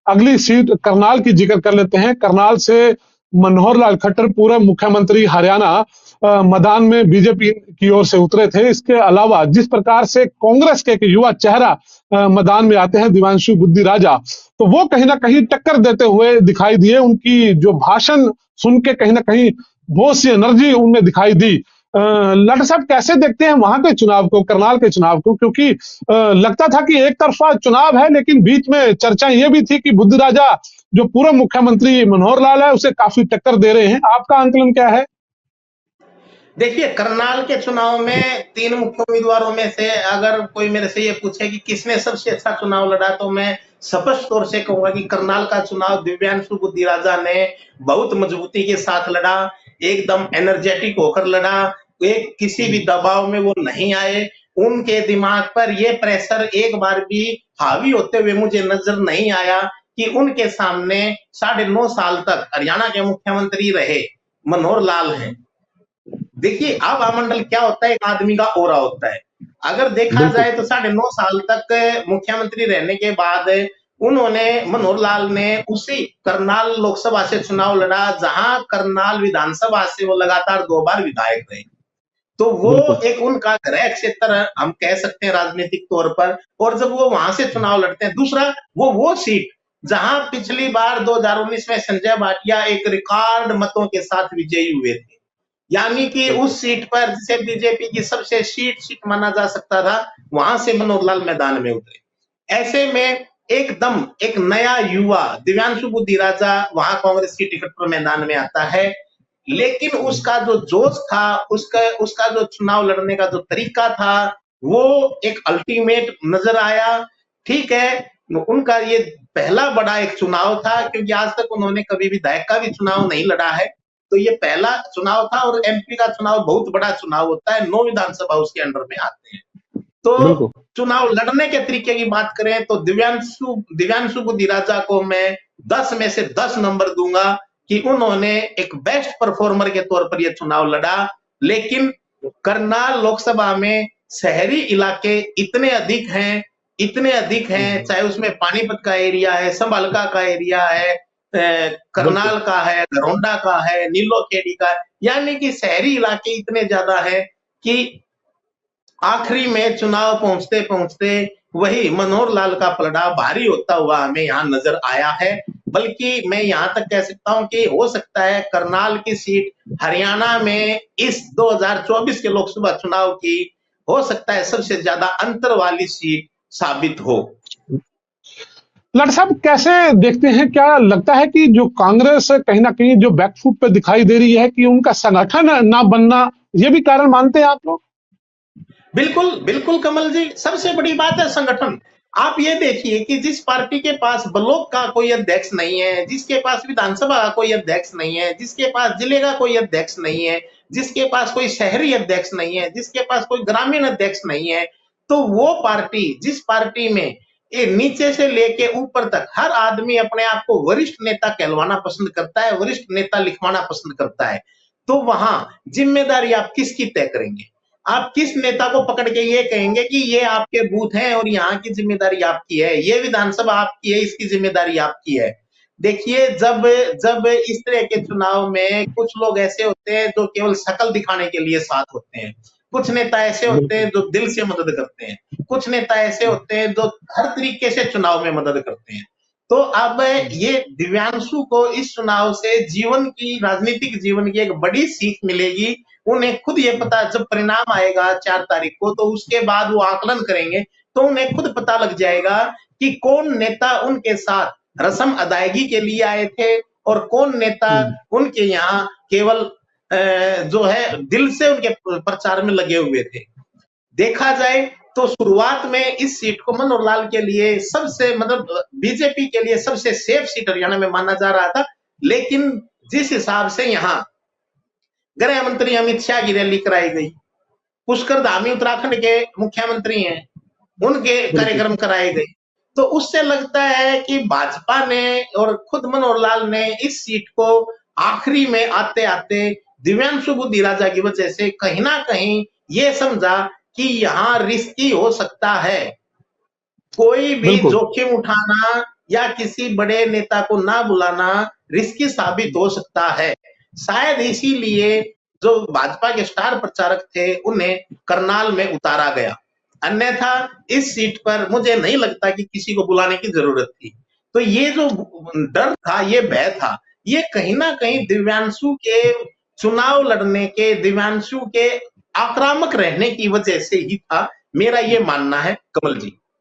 अगली सीट करनाल की जिक्र कर लेते हैं। करनाल से मनोहर लाल खट्टर पूर्व मुख्यमंत्री हरियाणा मैदान में बीजेपी की ओर से उतरे थे। इसके अलावा जिस प्रकार से कांग्रेस के एक युवा चेहरा मैदान में आते हैं, दिव्यांशु बुद्धि राजा, तो वो कहीं ना कहीं टक्कर देते हुए दिखाई दिए। उनकी जो भाषण सुन के कहीं ना कहीं बहुत सी एनर्जी उनमें दिखाई दी। लट साहब कैसे देखते हैं वहां के चुनाव को, करनाल के चुनाव को? क्योंकि लगता था कि एक तरफा चुनाव है, लेकिन बीच में चर्चा ये भी थी कि बुद्धि राजा जो पूर्व मुख्यमंत्री मनोहर लाल है उसे काफी टक्कर दे रहे हैं। आपका आंकलन क्या है? देखिए, करनाल के चुनाव में 3 मुख्य उम्मीदवारों में से अगर कोई मेरे से ये पूछे कि किसने सबसे अच्छा चुनाव लड़ा, तो मैं स्पष्ट तौर से कहूंगा कि करनाल का चुनाव दिव्यांशु बुद्धि राजा ने बहुत मजबूती के साथ लड़ा, एकदम एनर्जेटिक होकर लड़ा। एक किसी भी दबाव में वो नहीं आए। उनके दिमाग पर ये प्रेशर एक बार भी हावी होते हुए मुझे नजर नहीं आया कि उनके सामने 9.5 साल तक हरियाणा के मुख्यमंत्री रहे मनोहर लाल हैं। देखिए, आभा मंडल क्या होता है, एक आदमी का ओरा होता है। अगर देखा जाए तो 9.5 साल तक मुख्यमंत्री रहने के बाद उन्होंने, मनोहर लाल ने उसी करनाल लोकसभा से चुनाव लड़ा जहां करनाल विधानसभा से वो लगातार 2 बार विधायक रहे। तो वो एक उनका गृह क्षेत्र हम कह सकते हैं राजनीतिक तौर पर। और जब वो वहां से चुनाव लड़ते हैं, दूसरा वो सीट जहां पिछली बार 2019 में संजय भाटिया एक रिकॉर्ड मतों के साथ विजयी हुए थे, यानी कि उस सीट पर जिसे बीजेपी की सबसे सीट माना जा सकता था, वहां से मनोहर लाल मैदान में उतरे। ऐसे में एकदम एक नया युवा दिव्यांशु बुद्धि राजा वहां कांग्रेस की टिकट पर मैदान में आता है, लेकिन उसका जो जोश था, उसका जो चुनाव लड़ने का जो तरीका था, वो एक अल्टीमेट नजर आया। ठीक है, उनका ये पहला बड़ा एक चुनाव था, क्योंकि आज तक उन्होंने कभी विधायक का भी चुनाव नहीं लड़ा है। तो ये पहला चुनाव था, और एमपी का चुनाव बहुत बड़ा चुनाव होता है, 9 विधानसभा उसके अंडर में आते हैं। तो चुनाव लड़ने के तरीके की बात करें तो दिव्यांशु बुद्धि राजा को मैं 10 में से 10 नंबर दूंगा कि उन्होंने एक बेस्ट परफॉर्मर के तौर पर यह चुनाव लड़ा। लेकिन करनाल लोकसभा में शहरी इलाके इतने अधिक हैं, चाहे उसमें पानीपत का एरिया है, संभालका का एरिया है, करनाल का है, घरौंडा का है, नीलोखेड़ी का है, यानी कि शहरी इलाके इतने ज्यादा है कि आखिरी में चुनाव पहुंचते पहुंचते वही मनोहर लाल का पलड़ा भारी होता हुआ हमें यहाँ नजर आया है। बल्कि मैं यहाँ तक कह सकता हूँ कि हो सकता है करनाल की सीट हरियाणा में इस 2024 के लोकसभा चुनाव की हो सकता है सबसे ज्यादा अंतर वाली सीट साबित हो। लट साहब कैसे देखते हैं? क्या लगता है कि जो कांग्रेस कहीं ना कहीं जो बैकफुट पे दिखाई दे रही है, कि उनका संगठन ना बनना, ये भी कारण मानते हैं आप लोग? बिल्कुल बिल्कुल कमल जी, सबसे बड़ी बात है संगठन। आप ये देखिए कि जिस पार्टी के पास ब्लॉक का कोई अध्यक्ष नहीं है, जिसके पास विधानसभा का कोई अध्यक्ष नहीं है, जिसके पास जिले का कोई अध्यक्ष नहीं है, जिसके पास कोई शहरी अध्यक्ष नहीं है, जिसके पास कोई ग्रामीण अध्यक्ष नहीं है, तो वो पार्टी, जिस पार्टी में ये नीचे से लेके ऊपर तक हर आदमी अपने आप को वरिष्ठ नेता कहलवाना पसंद करता है, वरिष्ठ नेता लिखवाना पसंद करता है, तो वहां जिम्मेदारी आप किसकी तय करेंगे? आप किस नेता को पकड़ के ये कहेंगे कि ये आपके बूथ हैं और यहाँ की जिम्मेदारी आपकी है, ये विधानसभा आपकी है, इसकी जिम्मेदारी आपकी है? देखिए, जब जब इस तरह के चुनाव में कुछ लोग ऐसे होते हैं जो केवल शक्ल दिखाने के लिए साथ होते हैं, कुछ नेता ऐसे होते हैं जो दिल से मदद करते हैं, कुछ नेता ऐसे होते हैं जो हर तरीके से चुनाव में मदद करते हैं। तो अब ये दिव्यांशु को इस चुनाव से राजनीतिक जीवन की एक बड़ी सीख मिलेगी। उन्हें खुद ये पता, जब परिणाम आएगा 4 तारीख को, तो उसके बाद वो आकलन करेंगे, तो उन्हें खुद पता लग जाएगा कि कौन नेता उनके साथ रस्म अदायगी के लिए आए थे और कौन नेता उनके यहाँ केवल जो है दिल से उनके प्रचार में लगे हुए थे। देखा जाए तो शुरुआत में इस सीट को मनोहर लाल के लिए सबसे, मतलब बीजेपी के लिए सबसे सेफ सीट हरियाणा में माना जा रहा था। लेकिन जिस हिसाब से यहाँ गृह मंत्री अमित शाह की रैली कराई गई, पुष्कर धामी उत्तराखंड के मुख्यमंत्री हैं, उनके कार्यक्रम कराए गए, तो उससे लगता है कि भाजपा ने और खुद मनोहर लाल ने इस सीट को आखिरी में आते आते दिव्यांशु बुद्धि राजा की वजह से कहीं ना कहीं ये समझा कि यहाँ रिस्की हो सकता है, कोई भी जोखिम उठाना या किसी बड़े नेता को ना बुलाना रिस्की साबित हो सकता है। शायद इसीलिए जो भाजपा के स्टार प्रचारक थे उन्हें करनाल में उतारा गया, अन्यथा इस सीट पर मुझे नहीं लगता कि किसी को बुलाने की जरूरत थी। तो ये जो डर था, ये भय था, ये कहीं ना कहीं दिव्यांशु के चुनाव लड़ने के, दिव्यांशु के आक्रामक रहने की वजह से ही था, मेरा ये मानना है कमल जी।